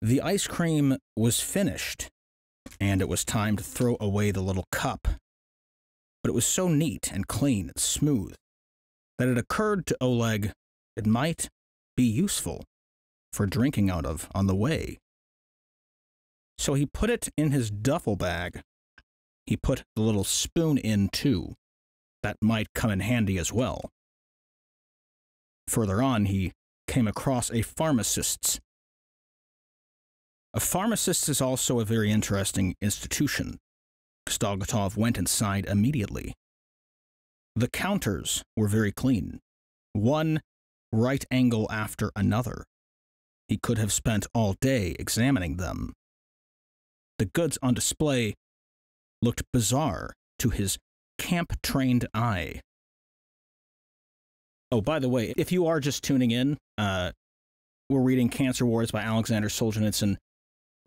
The ice cream was finished, and it was time to throw away the little cup. But it was so neat and clean and smooth that it occurred to Oleg it might be useful for drinking out of on the way. So he put it in his duffel bag. He put the little spoon in too. That might come in handy as well. Further on, he came across a pharmacist's. A pharmacist is also a very interesting institution. Kostoglotov went inside immediately. The counters were very clean, one right angle after another. He could have spent all day examining them. The goods on display looked bizarre to his camp-trained eye. Oh, by the way, if you are just tuning in, we're reading Cancer Wars by Aleksandr Solzhenitsyn.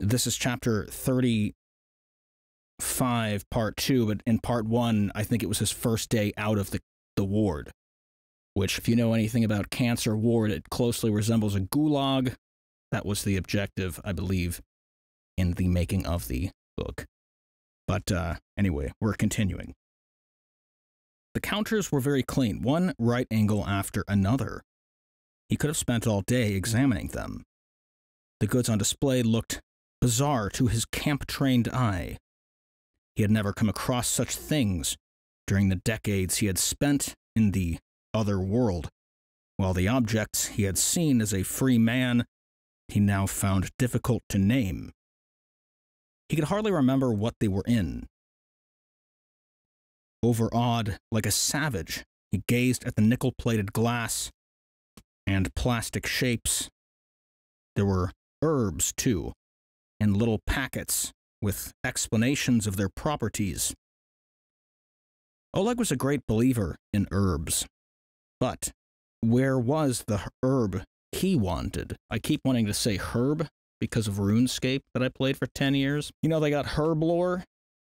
This is chapter 35, part 2, but in part 1, I think it was his first day out of the ward, which, if you know anything about Cancer Ward, it closely resembles a gulag. That was the objective, I believe, in the making of the book. But anyway, we're continuing. The counters were very clean, one right angle after another. He could have spent all day examining them. The goods on display looked bizarre to his camp-trained eye. He had never come across such things during the decades he had spent in the other world, while the objects he had seen as a free man he now found difficult to name. He could hardly remember what they were in. Overawed like a savage, he gazed at the nickel-plated glass and plastic shapes. There were herbs, too, in little packets with explanations of their properties. Oleg was a great believer in herbs, but where was the herb he wanted? I keep wanting to say herb because of RuneScape that I played for 10 years. You know, they got herb lore.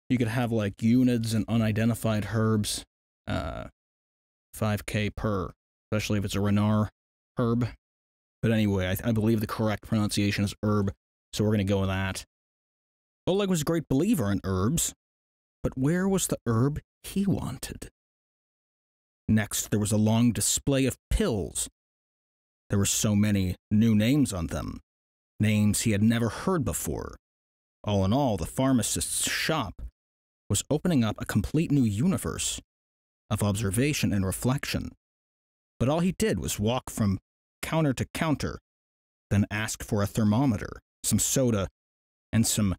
You could have, like, unids and unidentified herbs, 5k per, especially if it's a Renar herb. But anyway, I believe the correct pronunciation is herb, so we're going to go with that. Oleg was a great believer in herbs, but where was the herb he wanted? Next, there was a long display of pills. There were so many new names on them, names he had never heard before. All in all, the pharmacist's shop was opening up a complete new universe of observation and reflection. But all he did was walk from counter to counter, then ask for a thermometer, some soda, and some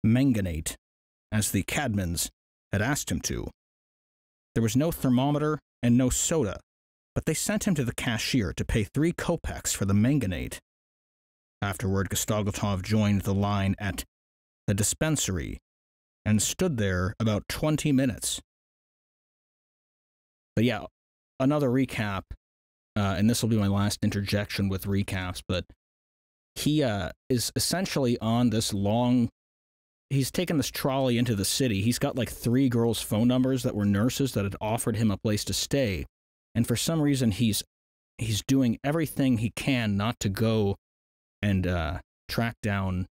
manganate, as the Cadmans had asked him to. There was no thermometer and no soda, but they sent him to the cashier to pay 3 kopecks for the manganate. Afterward, Kostoglotov joined the line at the dispensary and stood there about 20 minutes. But yeah, another recap, and this will be my last interjection with recaps, but he is essentially on this long... He's taken this trolley into the city. He's got like 3 girls' phone numbers that were nurses that had offered him a place to stay. And for some reason, he's doing everything he can not to go and track down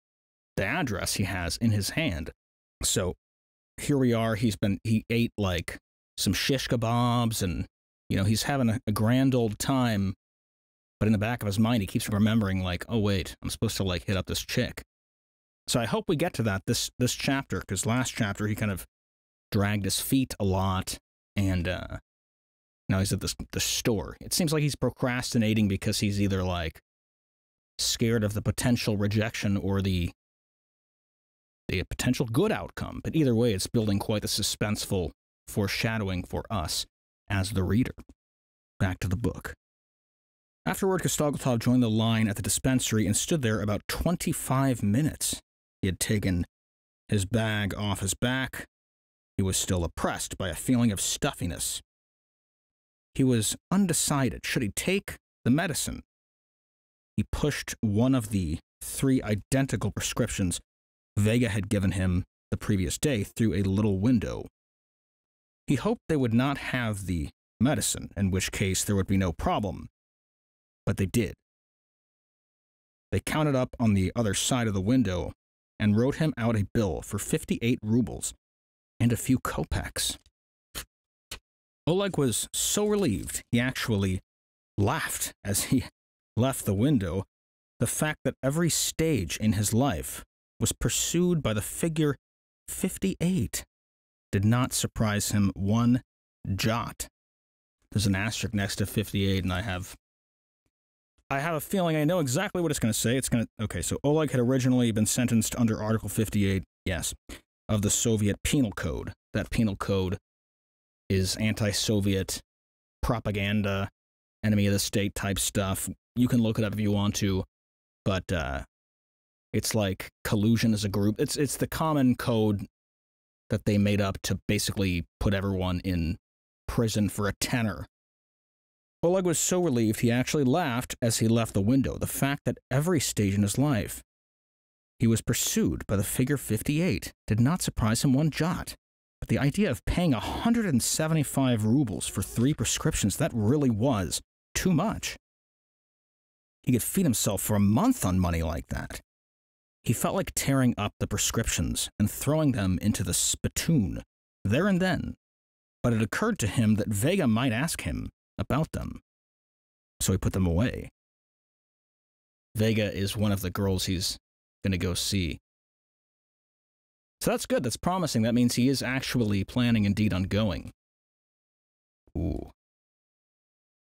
the address he has in his hand. So here we are. He ate like some shish kebabs, and you know, he's having a grand old time. But in the back of his mind, he keeps remembering like, oh wait, I'm supposed to like hit up this chick. So I hope we get to that this chapter, because last chapter he kind of dragged his feet a lot, and now he's at the store. It seems like he's procrastinating because he's either like scared of the potential rejection or the potential good outcome. But either way, it's building quite the suspenseful foreshadowing for us as the reader. Back to the book. Afterward, Kostoglotov joined the line at the dispensary and stood there about 25 minutes. He had taken his bag off his back. He was still oppressed by a feeling of stuffiness. He was undecided. Should he take the medicine? He pushed one of the 3 identical prescriptions Vega had given him the previous day through a little window. He hoped they would not have the medicine, in which case there would be no problem. But they did. They counted up on the other side of the window and wrote him out a bill for 58 rubles and a few kopecks. Oleg was so relieved he actually laughed as he left the window. The fact that every stage in his life was pursued by the figure 58 did not surprise him one jot. There's an asterisk next to 58, and I have a feeling I know exactly what it's going to say. Okay, so Oleg had originally been sentenced under Article 58, yes, of the Soviet Penal Code. That penal code is anti-Soviet propaganda, enemy of the state type stuff. You can look it up if you want to, but it's like collusion as a group. It's the common code that they made up to basically put everyone in prison for a tenner. Oleg was so relieved he actually laughed as he left the window. The fact that every stage in his life he was pursued by the figure 58 did not surprise him one jot. But the idea of paying 175 rubles for 3 prescriptions, that really was too much. He could feed himself for a month on money like that. He felt like tearing up the prescriptions and throwing them into the spittoon there and then, but it occurred to him that Vega might ask him about them, so he put them away. Vega is one of the girls he's going to go see. So that's good, that's promising. That means he is actually planning indeed on going. Ooh.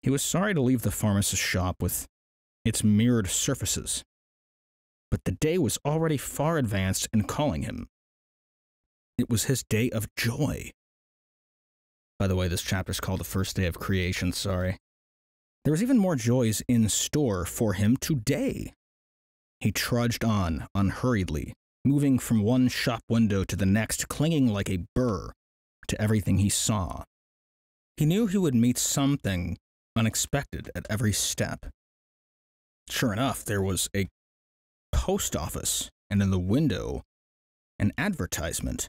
He was sorry to leave the pharmacist's shop with its mirrored surfaces, but the day was already far advanced in calling him. It was his day of joy. By the way, this chapter is called The First Day of Creation, sorry. There was even more joys in store for him today. He trudged on unhurriedly, moving from one shop window to the next, clinging like a burr to everything he saw. He knew he would meet something unexpected at every step. Sure enough, there was a post office, and in the window, an advertisement.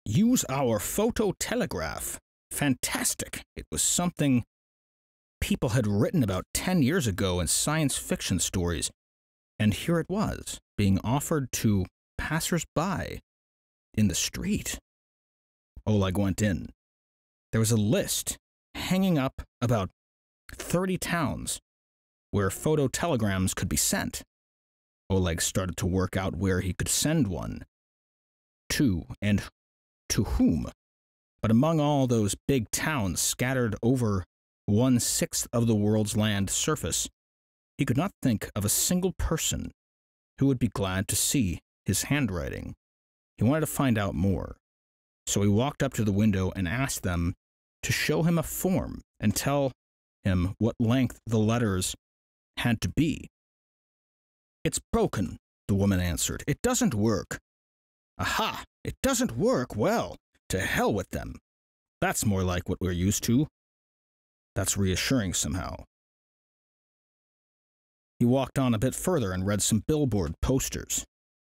Use our phototelegraph. Fantastic. It was something people had written about 10 years ago in science fiction stories, and here it was, being offered to passers-by in the street. Oleg went in. There was a list hanging up about 30 towns where phototelegrams could be sent. Oleg started to work out where he could send one. To, and to whom. But among all those big towns scattered over 1/6 of the world's land surface, he could not think of a single person who would be glad to see his handwriting. He wanted to find out more. So he walked up to the window and asked them to show him a form and tell him what length the letters had to be. It's broken, the woman answered. It doesn't work. Aha! It doesn't work? Well, to hell with them. That's more like what we're used to. That's reassuring somehow. He walked on a bit further and read some billboard posters.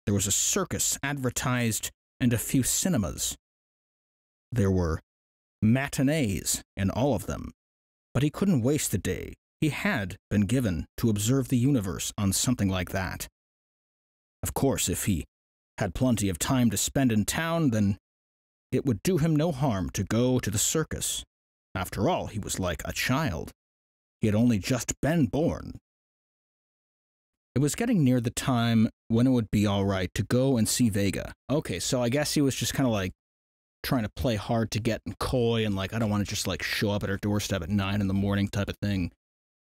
There was a circus advertised and a few cinemas. There were matinees in all of them, but he couldn't waste the day. He had been given to observe the universe on something like that. Of course, if he had plenty of time to spend in town, then it would do him no harm to go to the circus. After all, he was like a child. He had only just been born. It was getting near the time when it would be all right to go and see Vega. Okay, so I guess he was just kind of like trying to play hard to get and coy and like, I don't want to just like show up at her doorstep at 9 in the morning type of thing.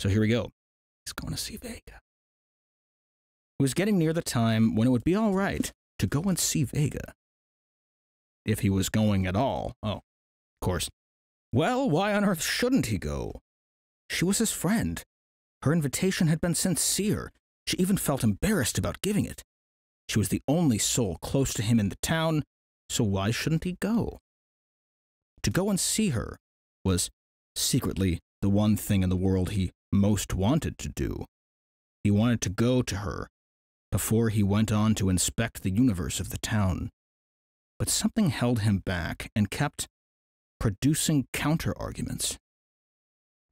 So here we go. He's going to see Vega. It was getting near the time when it would be all right to go and see Vega. If he was going at all. Oh, of course. Well, why on earth shouldn't he go? She was his friend. Her invitation had been sincere. She even felt embarrassed about giving it. She was the only soul close to him in the town, so why shouldn't he go? To go and see her was secretly the one thing in the world he most wanted to do. He wanted to go to her before he went on to inspect the universe of the town. But something held him back and kept producing counter-arguments.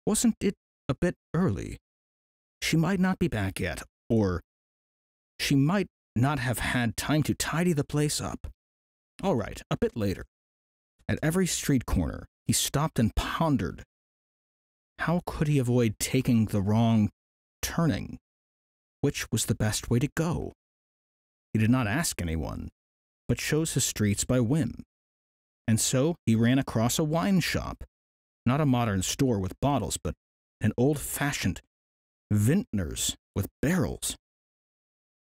Wasn't it a bit early? She might not be back yet, or she might not have had time to tidy the place up. All right, a bit later. At every street corner, he stopped and pondered. How could he avoid taking the wrong turning? Which was the best way to go? He did not ask anyone, but chose his streets by whim. And so he ran across a wine shop, not a modern store with bottles, but an old-fashioned vintner's with barrels.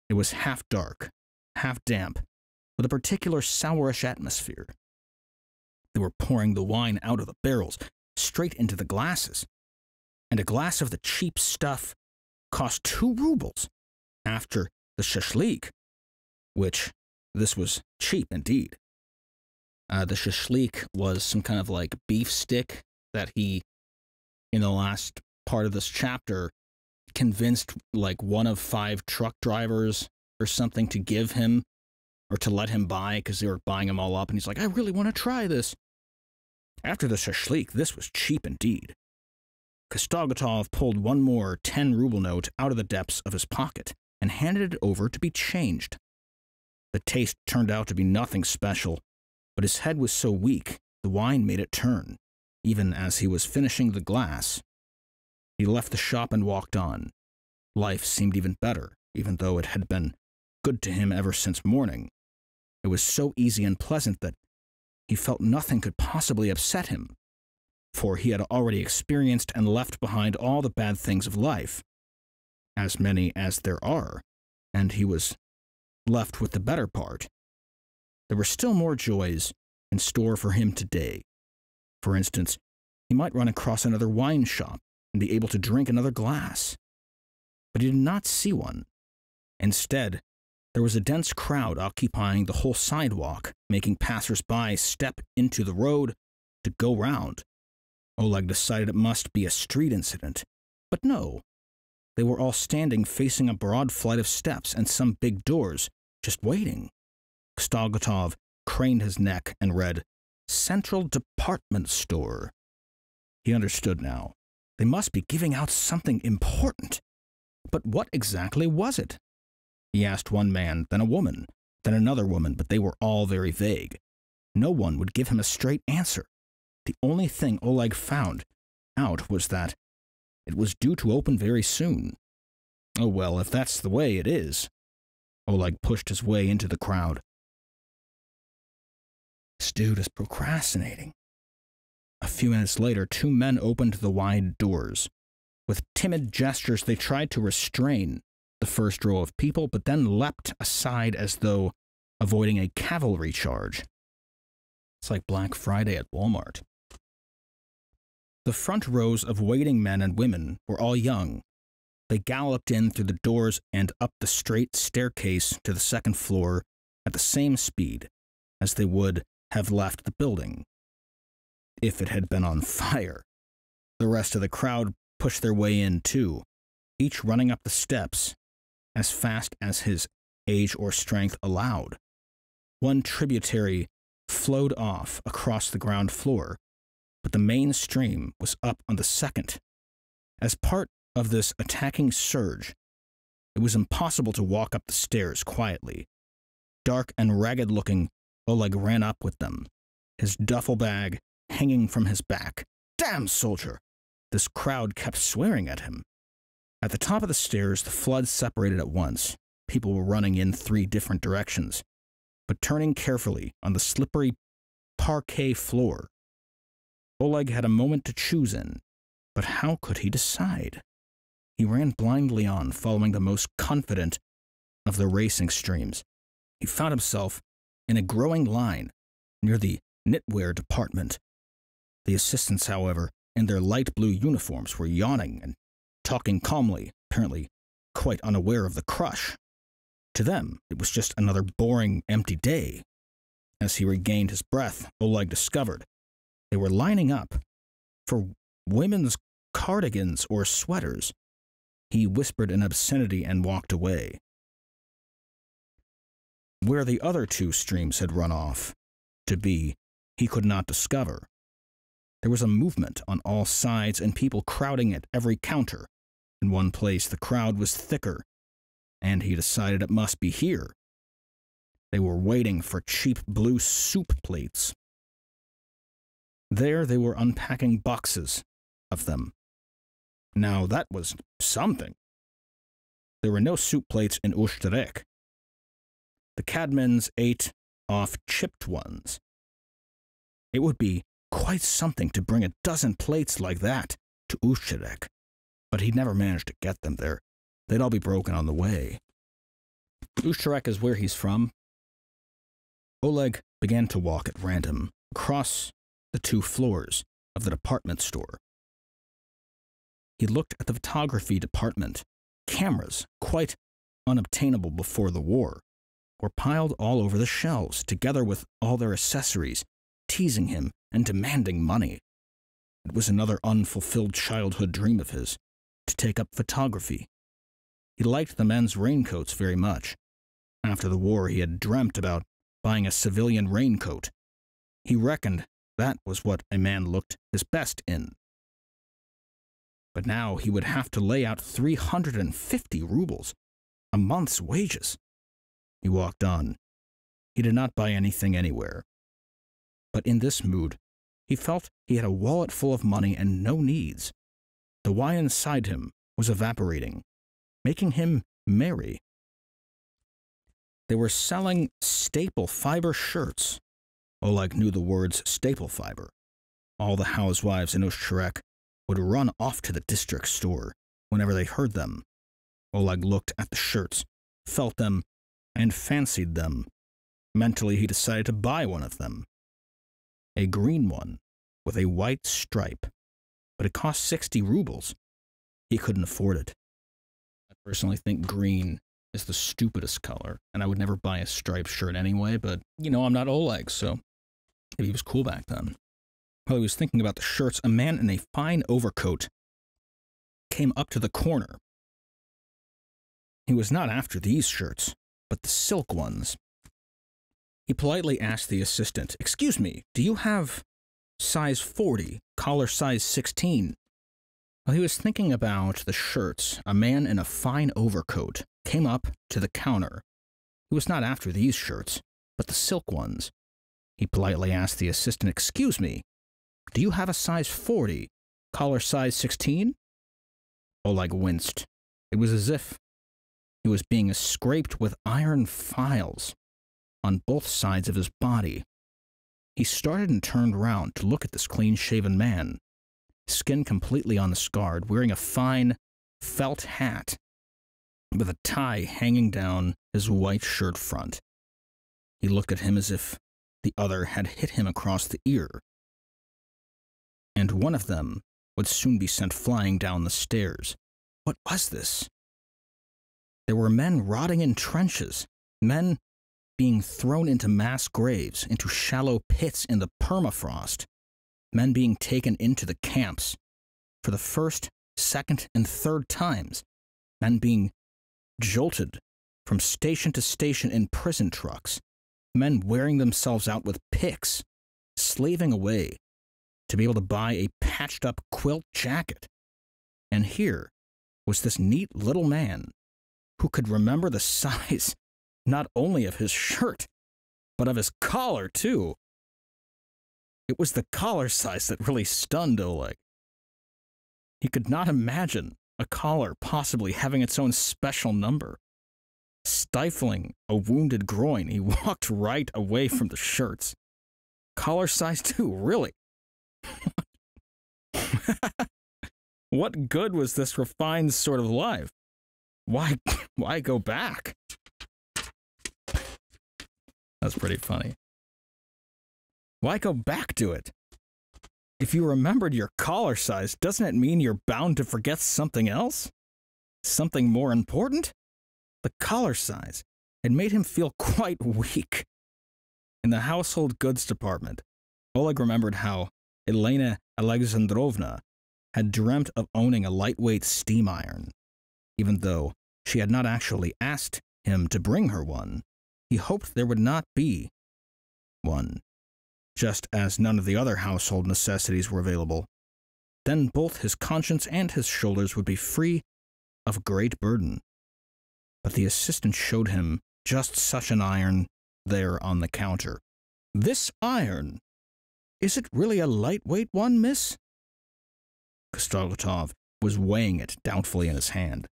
It was half dark, half damp, with a particular sourish atmosphere. They were pouring the wine out of the barrels straight into the glasses, and a glass of the cheap stuff cost 2 rubles after the shashlik, which this was cheap indeed. The shashlik was some kind of like beef stick that he, in the last part of this chapter, convinced like one of 5 truck drivers or something to give him or to let him buy because they were buying him all up. And he's like, I really want to try this. After the shashlik, this was cheap indeed. Kostoglotov pulled one more 10-ruble note out of the depths of his pocket and handed it over to be changed. The taste turned out to be nothing special, but his head was so weak, the wine made it turn, even as he was finishing the glass. He left the shop and walked on. Life seemed even better, even though it had been good to him ever since morning. It was so easy and pleasant that he felt nothing could possibly upset him, for he had already experienced and left behind all the bad things of life, as many as there are, and he was left with the better part. There were still more joys in store for him today. For instance, he might run across another wine shop and be able to drink another glass. But he did not see one. Instead, there was a dense crowd occupying the whole sidewalk, making passers-by step into the road to go round. Oleg decided it must be a street incident, but no. They were all standing facing a broad flight of steps and some big doors, just waiting. Kostoglotov craned his neck and read, Central Department Store. He understood now. They must be giving out something important. But what exactly was it? He asked one man, then a woman, then another woman, but they were all very vague. No one would give him a straight answer. The only thing Oleg found out was that it was due to open very soon. Oh well, if that's the way it is. Oleg pushed his way into the crowd. This dude is procrastinating. A few minutes later, 2 men opened the wide doors. With timid gestures, they tried to restrain the first row of people, but then leapt aside as though avoiding a cavalry charge. It's like Black Friday at Walmart. The front rows of waiting men and women were all young. They galloped in through the doors and up the straight staircase to the 2nd floor at the same speed as they would have left the building if it had been on fire. The rest of the crowd pushed their way in too, each running up the steps as fast as his age or strength allowed. One tributary flowed off across the ground floor, but the main stream was up on the 2nd. As part of this attacking surge, it was impossible to walk up the stairs quietly. Dark and ragged-looking, Oleg ran up with them, his duffel bag hanging from his back. Damn soldier! This crowd kept swearing at him. At the top of the stairs, the flood separated at once. People were running in 3 different directions, but turning carefully on the slippery parquet floor. Oleg had a moment to choose in, but how could he decide? He ran blindly on, following the most confident of the racing streams. He found himself in a growing line near the knitwear department. The assistants, however, in their light blue uniforms, were yawning and talking calmly, apparently quite unaware of the crush. To them, it was just another boring, empty day. As he regained his breath, Oleg discovered they were lining up for women's cardigans or sweaters. He whispered an obscenity and walked away. Where the other 2 streams had run off to be, he could not discover. There was a movement on all sides and people crowding at every counter. In one place, the crowd was thicker and he decided it must be here. They were waiting for cheap blue soup plates. There they were unpacking boxes of them. Now that was something. There were no soup plates in Ushtarek. The Cadmans ate off chipped ones. It would be quite something to bring a dozen plates like that to Ushtarek, but he'd never managed to get them there. They'd all be broken on the way. Ushtarek is where he's from. Oleg began to walk at random across the 2 floors of the department store. He looked at the photography department. Cameras, quite unobtainable before the war, were piled all over the shelves, together with all their accessories, teasing him and demanding money. It was another unfulfilled childhood dream of his, to take up photography. He liked the men's raincoats very much. After the war, he had dreamt about buying a civilian raincoat. He reckoned that was what a man looked his best in. But now he would have to lay out 350 rubles, a month's wages. He walked on. He did not buy anything anywhere. But in this mood, he felt he had a wallet full of money and no needs. The wine inside him was evaporating, making him merry. They were selling staple fiber shirts. Oleg knew the words staple fiber. All the housewives in Ushtarek would run off to the district store whenever they heard them. Oleg looked at the shirts, felt them, and fancied them. Mentally, he decided to buy one of them. A green one with a white stripe, but it cost 60 rubles. He couldn't afford it. I personally think green is the stupidest color, and I would never buy a striped shirt anyway, but, I'm not Oleg, so maybe he was cool back then. While he was thinking about the shirts, a man in a fine overcoat came up to the corner. He was not after these shirts, but the silk ones. He politely asked the assistant, "Excuse me, do you have size 40, collar size 16? While he was thinking about the shirts, a man in a fine overcoat came up to the counter. He was not after these shirts, but the silk ones. He politely asked the assistant, "Excuse me, do you have a size 40, collar size 16? Oleg winced. It was as if he was being scraped with iron files on both sides of his body. He started and turned round to look at this clean-shaven man, skin completely unscarred, wearing a fine felt hat with a tie hanging down his white shirt front. He looked at him as if the other had hit him across the ear, and one of them would soon be sent flying down the stairs. What was this? There were men rotting in trenches, men being thrown into mass graves, into shallow pits in the permafrost, men being taken into the camps for the first, second, and third times, men being jolted from station to station in prison trucks, men wearing themselves out with picks, slaving away to be able to buy a patched-up quilt jacket. And here was this neat little man who could remember the size not only of his shirt, but of his collar, too. It was the collar size that really stunned Oleg. He could not imagine a collar possibly having its own special number. Stifling a wounded groin, he walked right away from the shirts. Collar size, too, really? What good was this refined sort of life? Why go back? That's pretty funny. Why go back to it? If you remembered your collar size, doesn't it mean you're bound to forget something else? Something more important? The collar size had made him feel quite weak. In the household goods department, Oleg remembered how Elena Alexandrovna had dreamt of owning a lightweight steam iron. Even though she had not actually asked him to bring her one, he hoped there would not be one, just as none of the other household necessities were available. Then both his conscience and his shoulders would be free of great burden. but the assistant showed him just such an iron there on the counter. "This iron, is it really a lightweight one, miss?" Kostoglotov was weighing it doubtfully in his hand.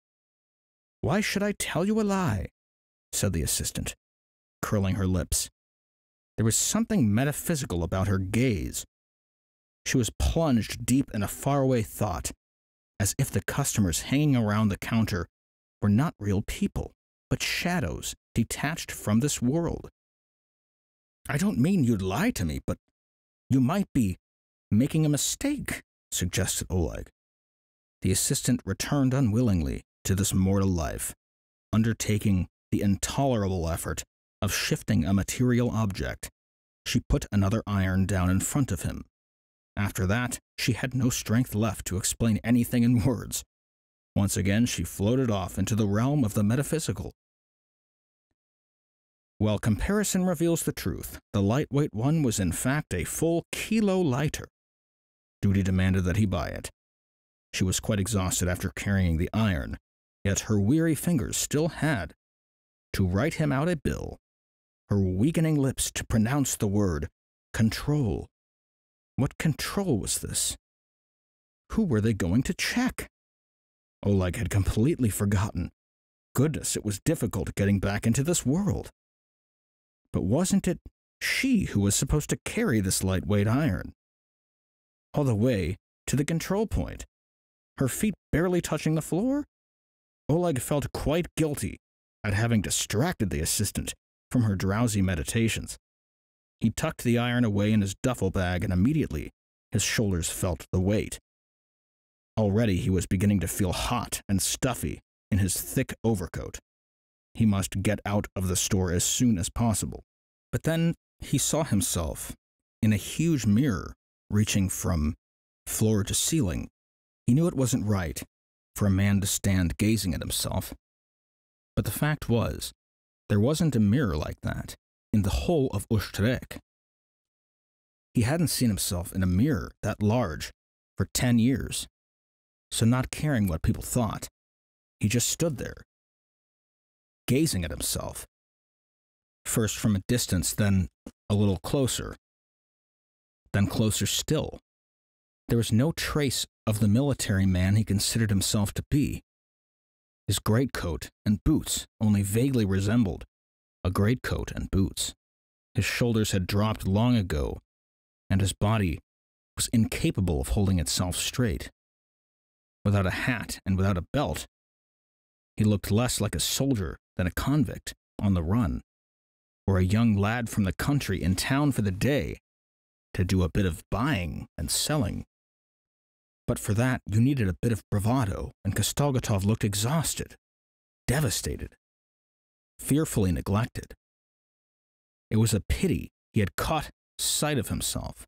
"Why should I tell you a lie?" said the assistant, curling her lips. There was something metaphysical about her gaze. She was plunged deep in a faraway thought, as if the customers hanging around the counter were not real people, but shadows detached from this world. "I don't mean you'd lie to me, but you might be making a mistake," suggested Oleg. The assistant returned unwillingly to this mortal life, undertaking the intolerable effort of shifting a material object. She put another iron down in front of him. After that, she had no strength left to explain anything in words. Once again, she floated off into the realm of the metaphysical. While comparison reveals the truth, the lightweight one was in fact a full kilo lighter. Duty demanded that he buy it. She was quite exhausted after carrying the iron, yet her weary fingers still had to write him out a bill, her weakening lips to pronounce the word control. What control was this? Who were they going to check? Oleg had completely forgotten. Goodness, it was difficult getting back into this world. But wasn't it she who was supposed to carry this lightweight iron? All the way to the control point, her feet barely touching the floor? Oleg felt quite guilty at having distracted the assistant from her drowsy meditations. He tucked the iron away in his duffel bag, and immediately his shoulders felt the weight. Already he was beginning to feel hot and stuffy in his thick overcoat. He must get out of the store as soon as possible. But then he saw himself in a huge mirror reaching from floor to ceiling. He knew it wasn't right for a man to stand gazing at himself. But the fact was, there wasn't a mirror like that in the whole of Ushtrek. He hadn't seen himself in a mirror that large for 10 years. So not caring what people thought, he just stood there, gazing at himself. First from a distance, then a little closer, then closer still. There was no trace of the military man he considered himself to be. His greatcoat and boots only vaguely resembled a greatcoat and boots. His shoulders had dropped long ago, and his body was incapable of holding itself straight. Without a hat and without a belt, he looked less like a soldier than a convict on the run, or a young lad from the country in town for the day to do a bit of buying and selling. But for that, you needed a bit of bravado, and Kostoglotov looked exhausted, devastated, fearfully neglected. It was a pity he had caught sight of himself.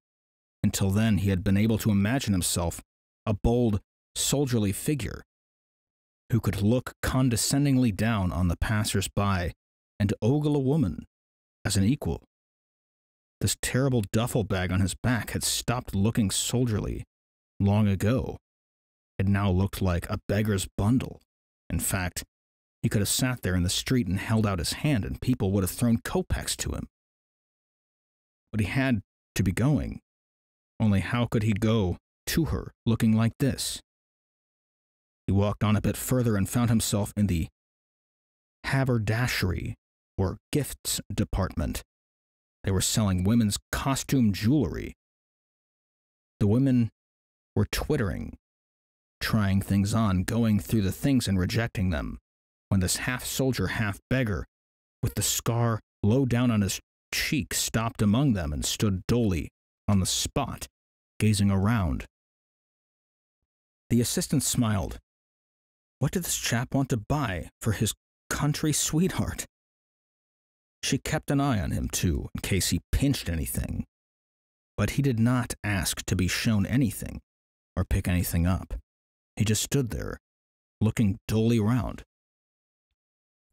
Until then, he had been able to imagine himself a bold, soldierly figure who could look condescendingly down on the passers-by and ogle a woman as an equal. This terrible duffel bag on his back had stopped looking soldierly long ago. It now looked like a beggar's bundle. In fact, he could have sat there in the street and held out his hand, and people would have thrown kopecks to him. But he had to be going. Only how could he go to her looking like this? He walked on a bit further and found himself in the haberdashery, or gifts department. They were selling women's costume jewelry. The women were twittering, trying things on, going through the things and rejecting them, when this half-soldier, half-beggar, with the scar low down on his cheek, stopped among them and stood dully on the spot, gazing around. The assistant smiled. What did this chap want to buy for his country sweetheart? She kept an eye on him, too, in case he pinched anything. But he did not ask to be shown anything or pick anything up. He just stood there, looking dully around.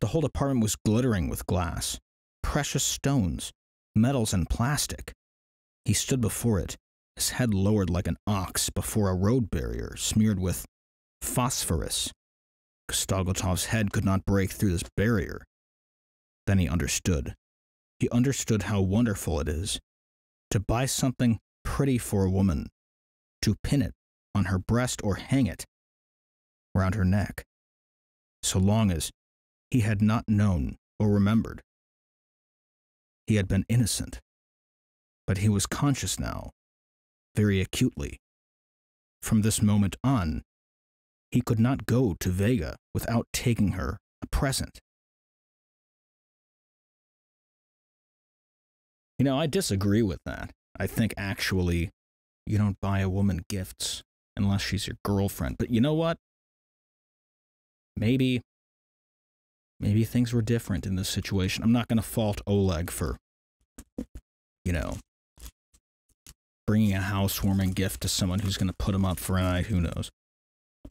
The whole apartment was glittering with glass, precious stones, metals, and plastic. He stood before it, his head lowered like an ox before a road barrier smeared with phosphorus. Kostoglotov's head could not break through this barrier. Then he understood. He understood how wonderful it is to buy something pretty for a woman, to pin it on her breast or hang it round her neck, so long as he had not known or remembered. He had been innocent, but he was conscious now, very acutely. From this moment on, he could not go to Vega without taking her a present. You know, I disagree with that. I think actually you don't buy a woman gifts unless she's your girlfriend. But you know what? Maybe things were different in this situation. I'm not going to fault Oleg for, you know, bringing a housewarming gift to someone who's going to put him up for a night. Who knows?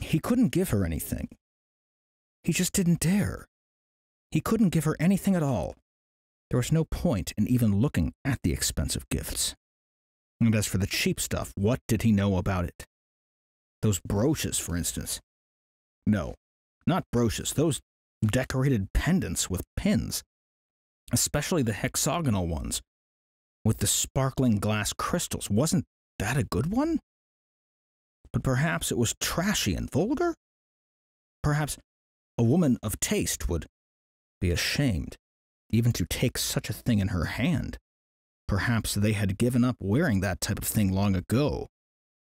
He couldn't give her anything. He just didn't dare. He couldn't give her anything at all. There was no point in even looking at the expensive gifts. And as for the cheap stuff, what did he know about it? Those brooches, for instance. No, not brooches. Those decorated pendants with pins, especially the hexagonal ones with the sparkling glass crystals. Wasn't that a good one? But perhaps it was trashy and vulgar? Perhaps a woman of taste would be ashamed even to take such a thing in her hand. Perhaps they had given up wearing that type of thing long ago.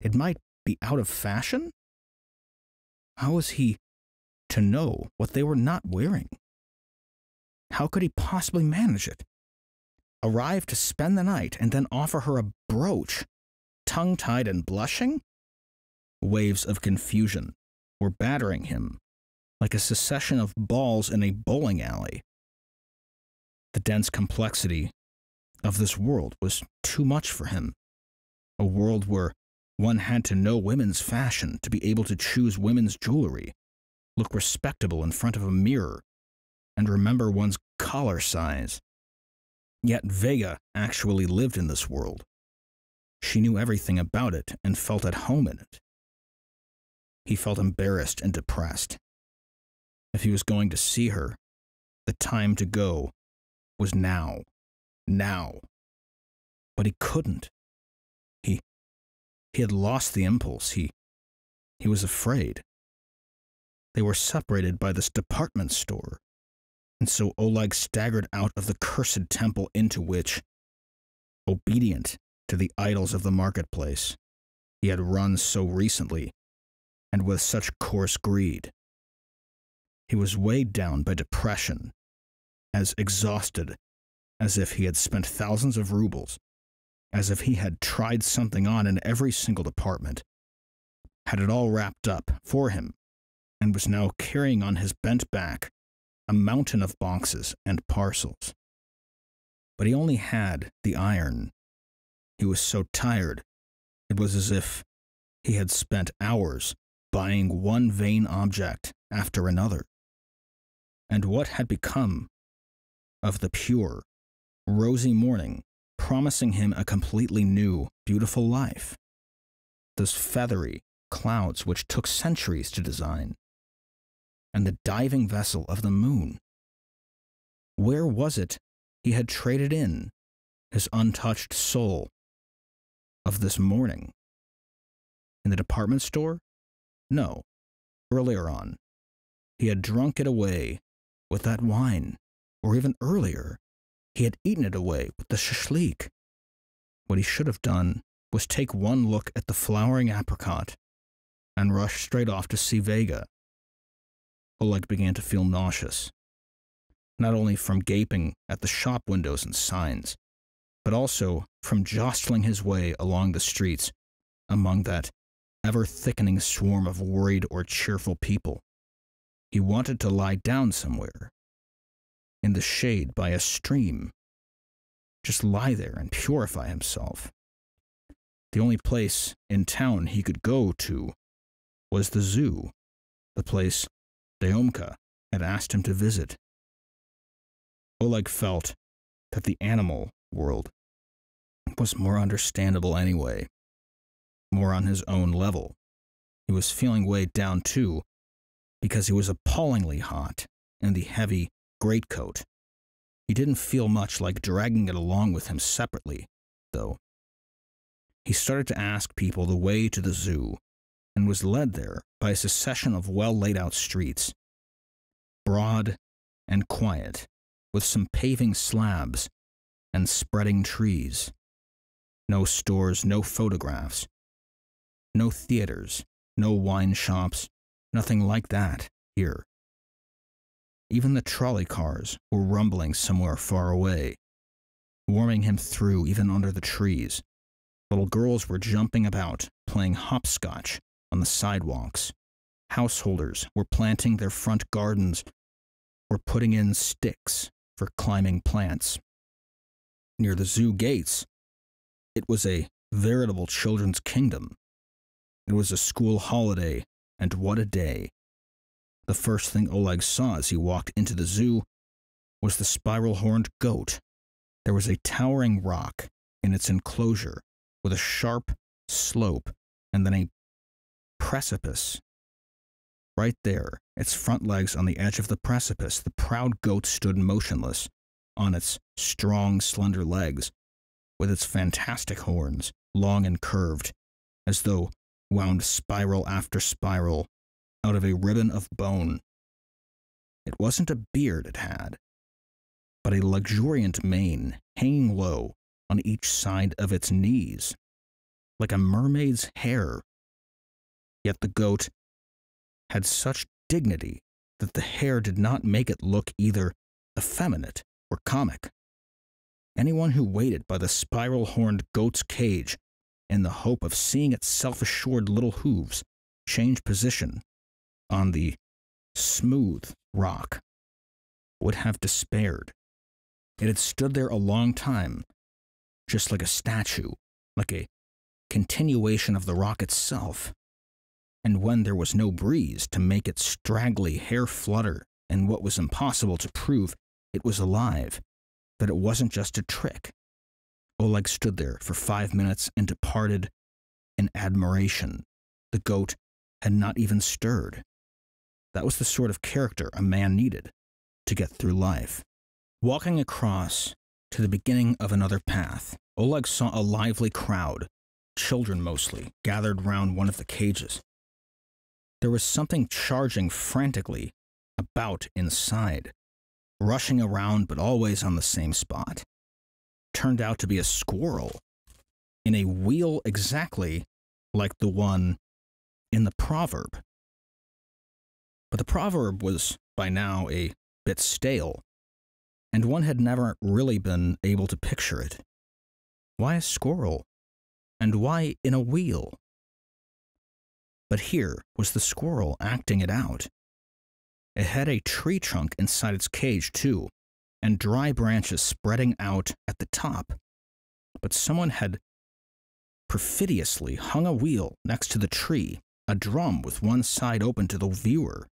It might be out of fashion? How was he to know what they were not wearing? How could he possibly manage it? Arrive to spend the night and then offer her a brooch, tongue-tied and blushing? Waves of confusion were battering him like a succession of balls in a bowling alley. The dense complexity of this world was too much for him. A world where one had to know women's fashion to be able to choose women's jewelry, look respectable in front of a mirror, and remember one's collar size. Yet Vega actually lived in this world. She knew everything about it and felt at home in it. He felt embarrassed and depressed. If he was going to see her, the time to go was now. Now. But he couldn't. He had lost the impulse. He was afraid. They were separated by this department store, and so Oleg staggered out of the cursed temple into which, obedient to the idols of the marketplace, he had run so recently and with such coarse greed. He was weighed down by depression, as exhausted as if he had spent thousands of rubles, as if he had tried something on in every single department, had it all wrapped up for him, and was now carrying on his bent back a mountain of boxes and parcels. But he only had the iron. He was so tired, it was as if he had spent hours buying one vain object after another. And what had become of the pure, rosy morning, promising him a completely new, beautiful life? Those feathery clouds which took centuries to design, and the diving vessel of the moon. Where was it he had traded in his untouched soul of this morning? In the department store? No, earlier on. He had drunk it away with that wine, or even earlier, he had eaten it away with the shashlik. What he should have done was take one look at the flowering apricot and rush straight off to see Vega. Oleg began to feel nauseous, not only from gaping at the shop windows and signs, but also from jostling his way along the streets among that ever-thickening swarm of worried or cheerful people. He wanted to lie down somewhere, in the shade by a stream, just lie there and purify himself. The only place in town he could go to was the zoo, the place Deomka had asked him to visit. Oleg felt that the animal world was more understandable anyway, more on his own level. He was feeling weighed down too because he was appallingly hot in the heavy greatcoat. He didn't feel much like dragging it along with him separately, though. He started to ask people the way to the zoo, and was led there by a succession of well-laid-out streets, broad and quiet, with some paving slabs and spreading trees. No stores, no photographs, no theaters, no wine shops, nothing like that here. Even the trolley cars were rumbling somewhere far away, warming him through even under the trees. Little girls were jumping about, playing hopscotch on the sidewalks. Householders were planting their front gardens or putting in sticks for climbing plants. Near the zoo gates, it was a veritable children's kingdom. It was a school holiday, and what a day. The first thing Oleg saw as he walked into the zoo was the spiral-horned goat. There was a towering rock in its enclosure with a sharp slope and then a precipice. Right there, its front legs on the edge of the precipice, the proud goat stood motionless on its strong, slender legs, with its fantastic horns, long and curved, as though wound spiral after spiral out of a ribbon of bone. It wasn't a beard it had, but a luxuriant mane hanging low on each side of its knees, like a mermaid's hair. Yet the goat had such dignity that the hair did not make it look either effeminate or comic. Anyone who waited by the spiral-horned goat's cage in the hope of seeing its self-assured little hooves change position on the smooth rock would have despaired. It had stood there a long time, just like a statue, like a continuation of the rock itself. And when there was no breeze to make its straggly hair flutter, and what was impossible to prove it was alive, that it wasn't just a trick, Oleg stood there for 5 minutes and departed in admiration. The goat had not even stirred. That was the sort of character a man needed to get through life. Walking across to the beginning of another path, Oleg saw a lively crowd, children mostly, gathered round one of the cages. There was something charging frantically about inside, rushing around but always on the same spot. Turned out to be a squirrel, in a wheel exactly like the one in the proverb. But the proverb was by now a bit stale, and one had never really been able to picture it. Why a squirrel? And why in a wheel? But here was the squirrel acting it out. It had a tree trunk inside its cage, too, and dry branches spreading out at the top. But someone had perfidiously hung a wheel next to the tree, a drum with one side open to the viewer.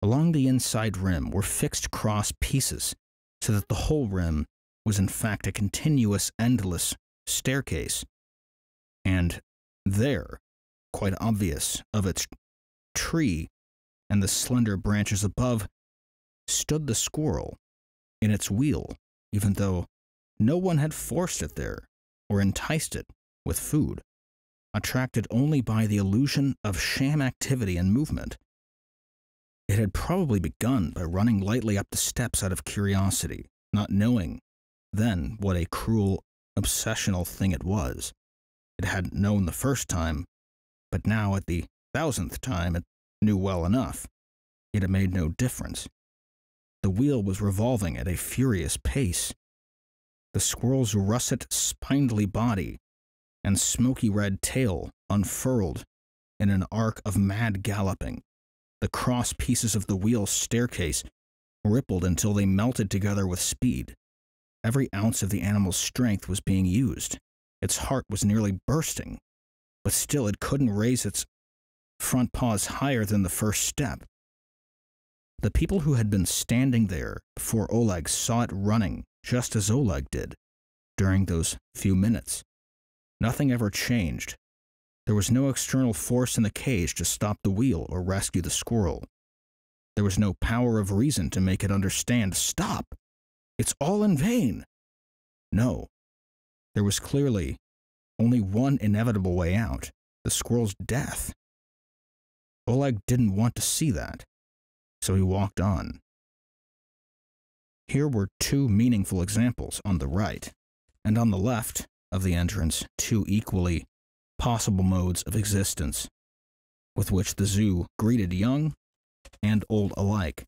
Along the inside rim were fixed cross pieces, so that the whole rim was in fact a continuous, endless staircase. And there, quite obvious of its tree and the slender branches above, stood the squirrel in its wheel, even though no one had forced it there or enticed it with food, attracted only by the illusion of sham activity and movement. It had probably begun by running lightly up the steps out of curiosity, not knowing then what a cruel, obsessional thing it was. It hadn't known the first time, but now at the 1000th time it knew well enough. Yet it made no difference. The wheel was revolving at a furious pace. The squirrel's russet, spindly body and smoky red tail unfurled in an arc of mad galloping. The cross pieces of the wheel's staircase rippled until they melted together with speed. Every ounce of the animal's strength was being used. Its heart was nearly bursting, but still it couldn't raise its front paws higher than the first step. The people who had been standing there before Oleg saw it running just as Oleg did during those few minutes. Nothing ever changed. There was no external force in the cage to stop the wheel or rescue the squirrel. There was no power of reason to make it understand. Stop! It's all in vain! No. There was clearly only one inevitable way out, the squirrel's death. Oleg didn't want to see that, so he walked on. Here were two meaningful examples on the right, and on the left of the entrance, two equally possible modes of existence, with which the zoo greeted young and old alike.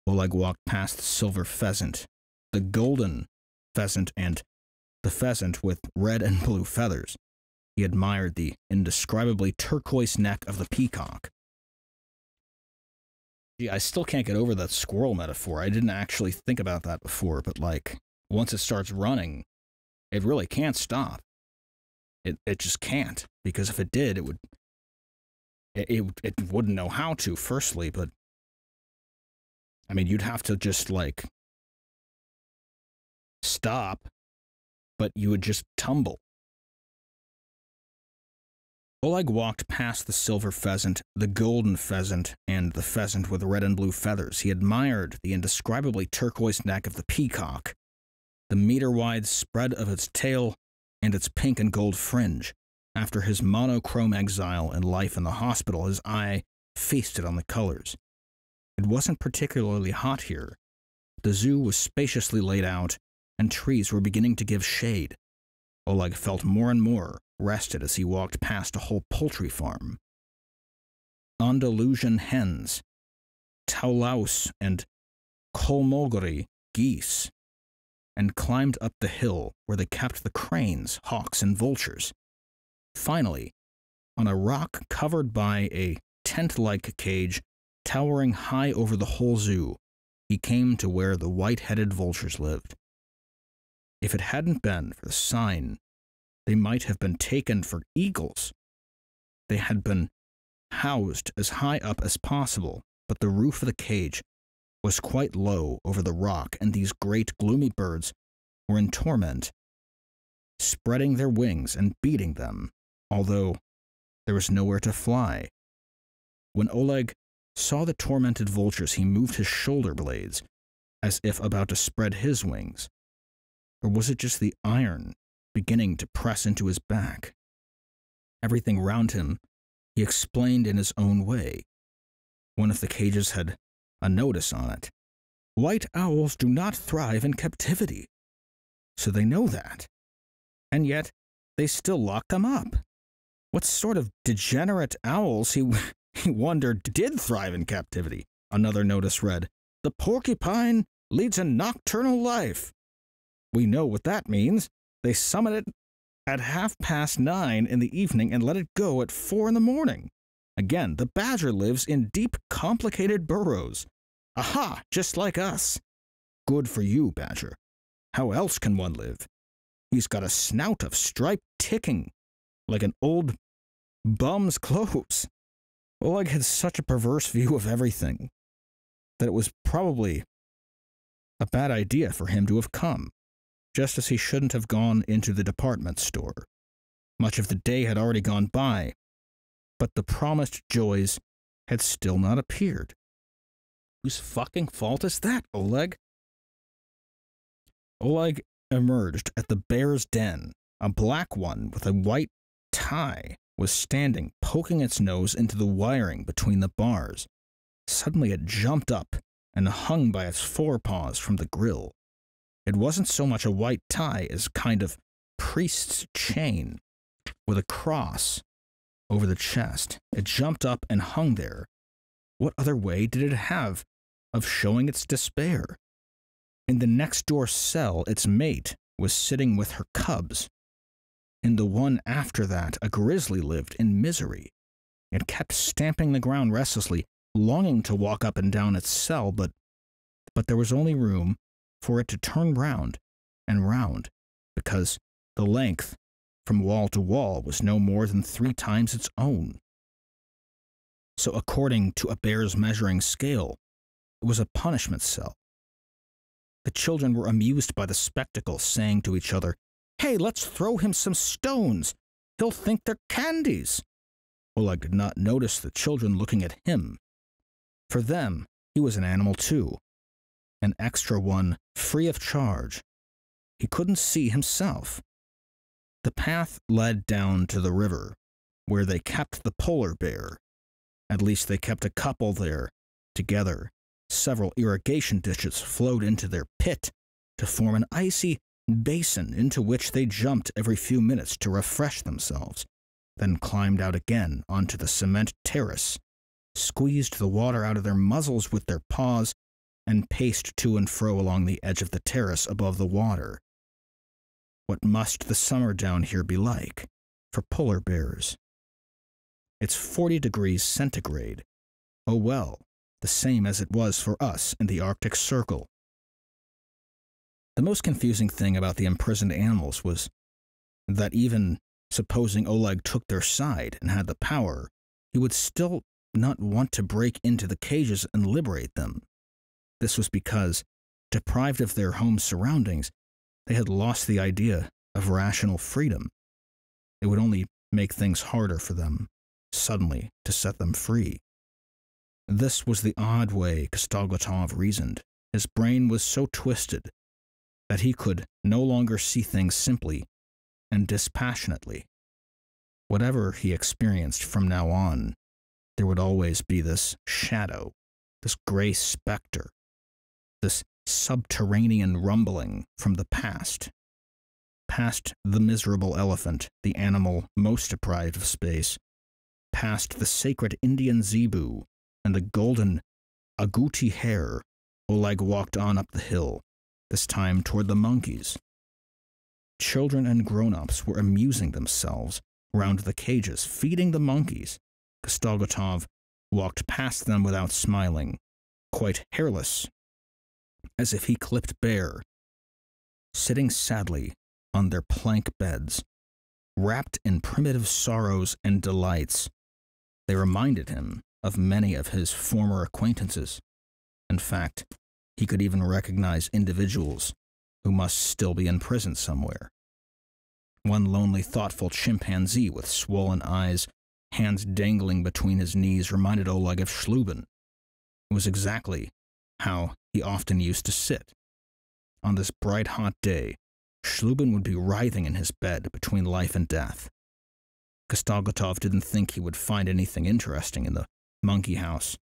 Oleg walked past the silver pheasant, the golden pheasant, and the pheasant with red and blue feathers. He admired the indescribably turquoise neck of the peacock. Gee, I still can't get over that squirrel metaphor. I didn't actually think about that before, but like, once it starts running, it really can't stop. It just can't, because if it did, it wouldn't know how to, firstly, but I mean, you'd have to just, like, stop, but you would just tumble. Oleg walked past the silver pheasant, the golden pheasant, and the pheasant with red and blue feathers. He admired the indescribably turquoise neck of the peacock, the meter-wide spread of its tail, and its pink and gold fringe. After his monochrome exile and life in the hospital, his eye feasted on the colors. It wasn't particularly hot here. The zoo was spaciously laid out, and trees were beginning to give shade. Oleg felt more and more rested as he walked past a whole poultry farm. Andalusian hens, Taulaus and Kolmogori geese, and climbed up the hill where they kept the cranes, hawks, and vultures. Finally, on a rock covered by a tent-like cage towering high over the whole zoo, he came to where the white-headed vultures lived. If it hadn't been for the sign, they might have been taken for eagles. They had been housed as high up as possible, but the roof of the cage was quite low over the rock, and these great gloomy birds were in torment, spreading their wings and beating them, although there was nowhere to fly. When Oleg saw the tormented vultures, he moved his shoulder blades, as if about to spread his wings. Or was it just the iron beginning to press into his back? Everything round him he explained in his own way. One of the cages had a notice on it. White owls do not thrive in captivity. So they know that. And yet, they still lock them up. What sort of degenerate owls, he wondered, did thrive in captivity? Another notice read, "The porcupine leads a nocturnal life." We know what that means. They summon it at 9:30 in the evening and let it go at 4 in the morning. Again, the badger lives in deep, complicated burrows. Aha, just like us. Good for you, badger. How else can one live? He's got a snout of striped ticking, like an old bum's clothes. Oleg had such a perverse view of everything that it was probably a bad idea for him to have come, just as he shouldn't have gone into the department store. Much of the day had already gone by, but the promised joys had still not appeared. Whose fucking fault is that, Oleg? Oleg emerged at the bear's den. A black one with a white tie was standing, poking its nose into the wiring between the bars. Suddenly it jumped up and hung by its forepaws from the grill. It wasn't so much a white tie as a kind of priest's chain with a cross over the chest. It jumped up and hung there. What other way did it have of showing its despair? In the next-door cell, its mate was sitting with her cubs. In the one after that, a grizzly lived in misery. It kept stamping the ground restlessly, longing to walk up and down its cell, but there was only room for it to turn round and round, because the length from wall to wall was no more than 3 times its own. So according to a bear's measuring scale, it was a punishment cell. The children were amused by the spectacle, saying to each other, "Hey, let's throw him some stones. He'll think they're candies." Oleg did not notice the children looking at him. For them, he was an animal too, an extra one free of charge. He couldn't see himself. The path led down to the river, where they kept the polar bear. At least they kept a couple there, together. Several irrigation ditches flowed into their pit to form an icy basin into which they jumped every few minutes to refresh themselves, then climbed out again onto the cement terrace, squeezed the water out of their muzzles with their paws, and paced to and fro along the edge of the terrace above the water. What must the summer down here be like for polar bears? It's 40 degrees centigrade. Oh well, the same as it was for us in the Arctic Circle. The most confusing thing about the imprisoned animals was that even supposing Oleg took their side and had the power, he would still not want to break into the cages and liberate them. This was because, deprived of their home surroundings, they had lost the idea of rational freedom. It would only make things harder for them, suddenly, to set them free. This was the odd way Kostoglotov reasoned. His brain was so twisted that he could no longer see things simply and dispassionately. Whatever he experienced from now on, there would always be this shadow, this gray specter, this subterranean rumbling from the past. Past the miserable elephant, the animal most deprived of space, past the sacred Indian zebu and the golden agouti hare, Oleg walked on up the hill, this time toward the monkeys. Children and grown-ups were amusing themselves round the cages, feeding the monkeys. Kostoglotov walked past them without smiling, quite hairless, as if he clipped bare, sitting sadly on their plank beds, wrapped in primitive sorrows and delights. They reminded him of many of his former acquaintances. In fact, he could even recognize individuals who must still be in prison somewhere. One lonely, thoughtful chimpanzee with swollen eyes, hands dangling between his knees, reminded Oleg of Schlubin. It was exactly how he often used to sit. On this bright, hot day, Schlubin would be writhing in his bed between life and death. Kostoglotov didn't think he would find anything interesting in the monkey house.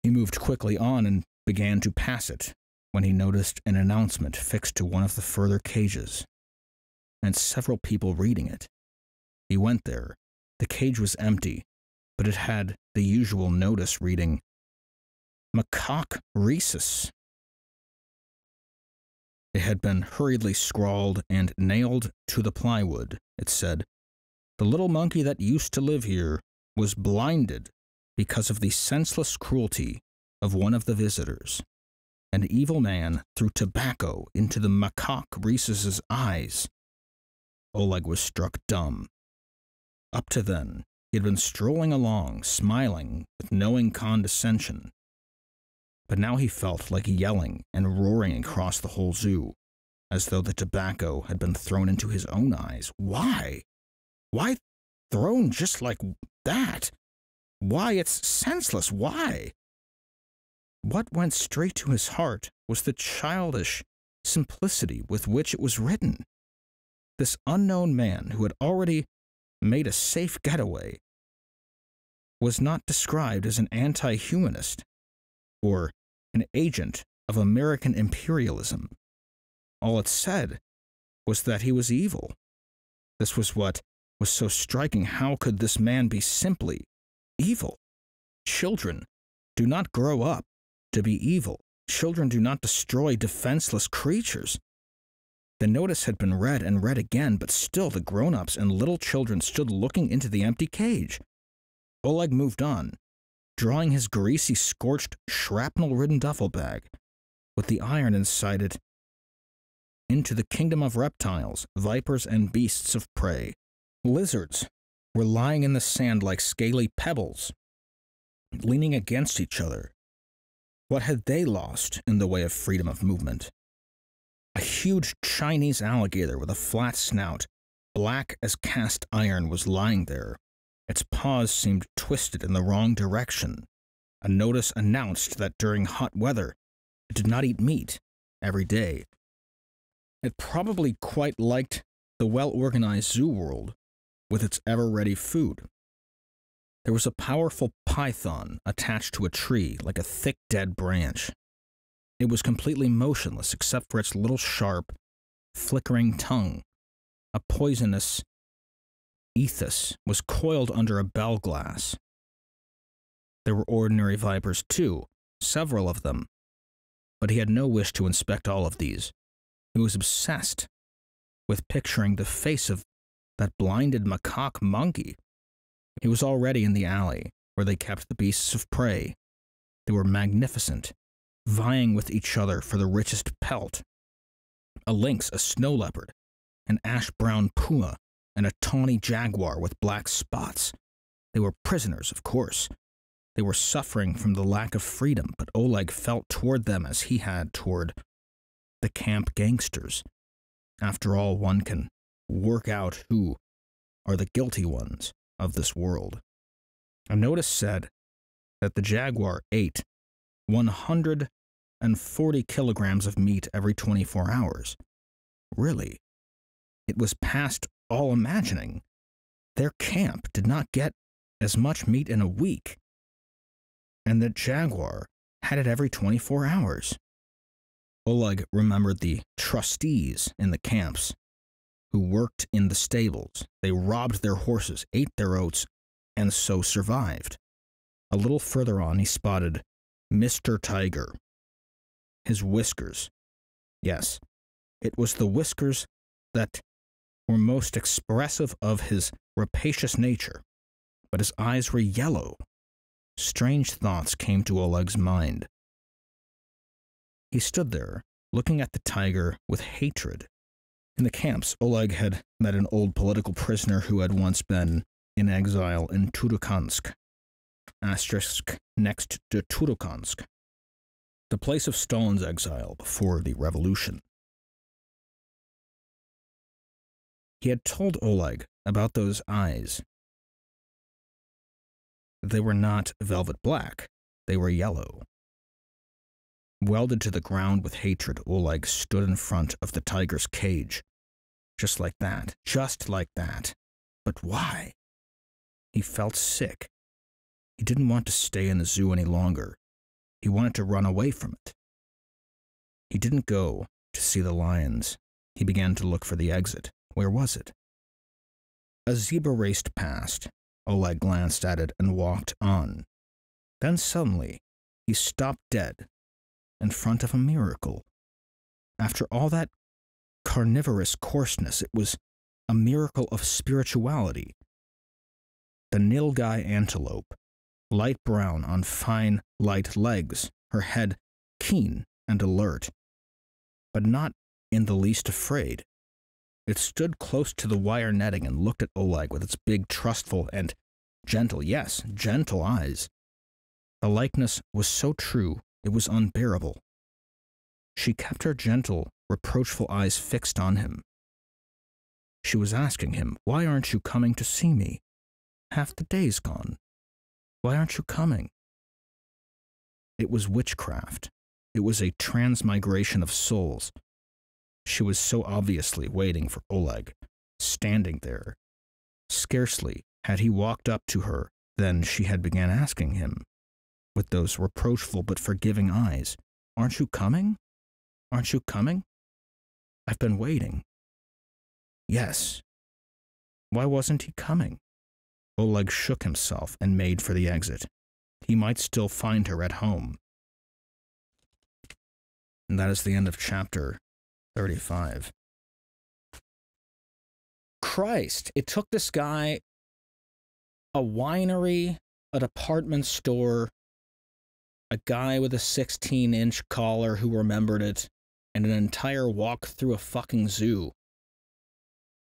He moved quickly on and began to pass it when he noticed an announcement fixed to one of the further cages, and several people reading it. He went there. The cage was empty, but it had the usual notice reading, "Macaque rhesus." It had been hurriedly scrawled and nailed to the plywood. It said, "The little monkey that used to live here was blinded because of the senseless cruelty of one of the visitors. An evil man threw tobacco into the macaque rhesus's eyes." Oleg was struck dumb. Up to then, he had been strolling along, smiling with knowing condescension. But now he felt like yelling and roaring across the whole zoo, as though the tobacco had been thrown into his own eyes. Why? Why thrown just like that? Why, it's senseless. Why? What went straight to his heart was the childish simplicity with which it was written. This unknown man who had already made a safe getaway was not described as an anti-humanist or an agent of American imperialism. All it said was that he was evil. This was what was so striking. How could this man be simply evil? Children do not grow up to be evil. Children do not destroy defenseless creatures. The notice had been read and read again, but still the grown-ups and little children stood looking into the empty cage. Oleg moved on, drawing his greasy, scorched, shrapnel-ridden duffel bag, with the iron inside it, into the kingdom of reptiles, vipers, and beasts of prey. Lizards were lying in the sand like scaly pebbles, leaning against each other. What had they lost in the way of freedom of movement? A huge Chinese alligator with a flat snout, black as cast iron, was lying there. Its paws seemed twisted in the wrong direction. A notice announced that during hot weather, it did not eat meat every day. It probably quite liked the well-organized zoo world with its ever-ready food. There was a powerful python attached to a tree like a thick dead branch. It was completely motionless except for its little sharp, flickering tongue. A poisonous ethus was coiled under a bell glass. There were ordinary vipers too, several of them, but he had no wish to inspect all of these. He was obsessed with picturing the face of that blinded macaque monkey. He was already in the alley where they kept the beasts of prey. They were magnificent, vying with each other for the richest pelt. A lynx, a snow leopard, an ash-brown puma, and a tawny jaguar with black spots. They were prisoners, of course. They were suffering from the lack of freedom, but Oleg felt toward them as he had toward the camp gangsters. After all, one can work out who are the guilty ones of this world. A notice said that the jaguar ate 140 kilograms of meat every 24 hours. Really? It was past all imagining. Their camp did not get as much meat in a week, and the jaguar had it every 24 hours. Oleg remembered the trustees in the camps who worked in the stables. They robbed their horses, ate their oats, and so survived. A little further on, he spotted Mr. Tiger. His whiskers. Yes, it was the whiskers that were most expressive of his rapacious nature, but his eyes were yellow. Strange thoughts came to Oleg's mind. He stood there, looking at the tiger with hatred. In the camps, Oleg had met an old political prisoner who had once been in exile in Turokansk, asterisk next to Turokansk, the place of Stalin's exile before the revolution. He had told Oleg about those eyes. They were not velvet black, they were yellow. Welded to the ground with hatred, Oleg stood in front of the tiger's cage. Just like that. Just like that. But why? He felt sick. He didn't want to stay in the zoo any longer. He wanted to run away from it. He didn't go to see the lions. He began to look for the exit. Where was it? A zebra raced past. Oleg glanced at it and walked on. Then suddenly, he stopped dead in front of a miracle. After all that carnivorous coarseness, it was a miracle of spirituality. The Nilgai antelope, light brown on fine, light legs, her head keen and alert, but not in the least afraid. It stood close to the wire netting and looked at Oleg with its big, trustful, and gentle, yes, gentle eyes. The likeness was so true, it was unbearable. She kept her gentle, reproachful eyes fixed on him. She was asking him, "Why aren't you coming to see me? Half the day's gone. Why aren't you coming?" It was witchcraft. It was a transmigration of souls. She was so obviously waiting for Oleg, standing there. Scarcely had he walked up to her than she had begun asking him, with those reproachful but forgiving eyes, "Aren't you coming? Aren't you coming? I've been waiting." Yes. Why wasn't he coming? Oleg shook himself and made for the exit. He might still find her at home. And that is the end of chapter 35. Christ, it took this guy a winery, a department store, a guy with a 16-inch collar who remembered it, and an entire walk through a fucking zoo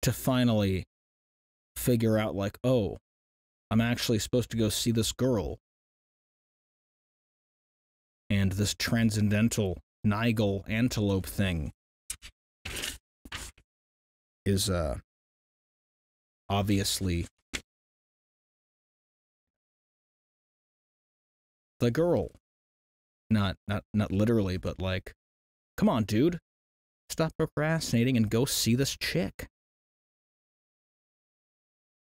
to finally figure out, like, oh, I'm actually supposed to go see this girl. And this transcendental Nilgai antelope thing is obviously the girl. Not literally, but like, come on, dude. Stop procrastinating and go see this chick.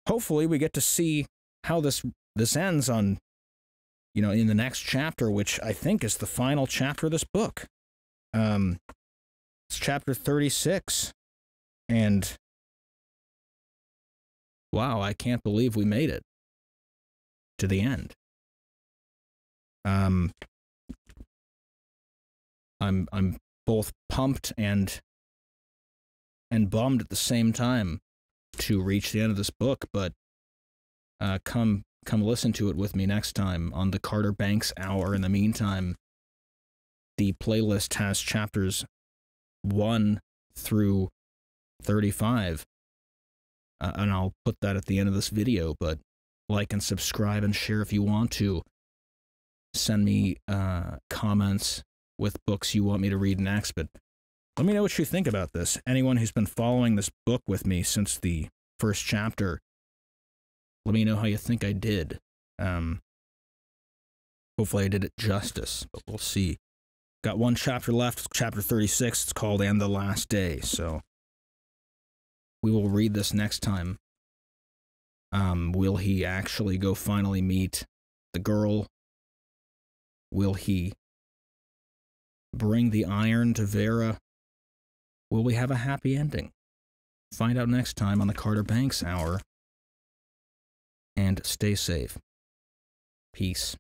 Hopefully we get to see how this ends on, you know, in the next chapter, which I think is the final chapter of this book. It's chapter 36. And wow, I can't believe we made it to the end. I'm both pumped and bummed at the same time to reach the end of this book, but come listen to it with me next time on the Carter Banks Hour. In the meantime, the playlist has chapters 1 through 35, and I'll put that at the end of this video, but like and subscribe and share if you want to. Send me comments with books you want me to read next, but let me know what you think about this. Anyone who's been following this book with me since the first chapter, let me know how you think I did. Hopefully I did it justice, but we'll see. Got one chapter left, chapter 36. It's called And the Last Day, so we will read this next time. Will he actually go finally meet the girl? Will he bring the iron to Vera? Will we have a happy ending? Find out next time on the Carter Banks Hour. And stay safe. Peace.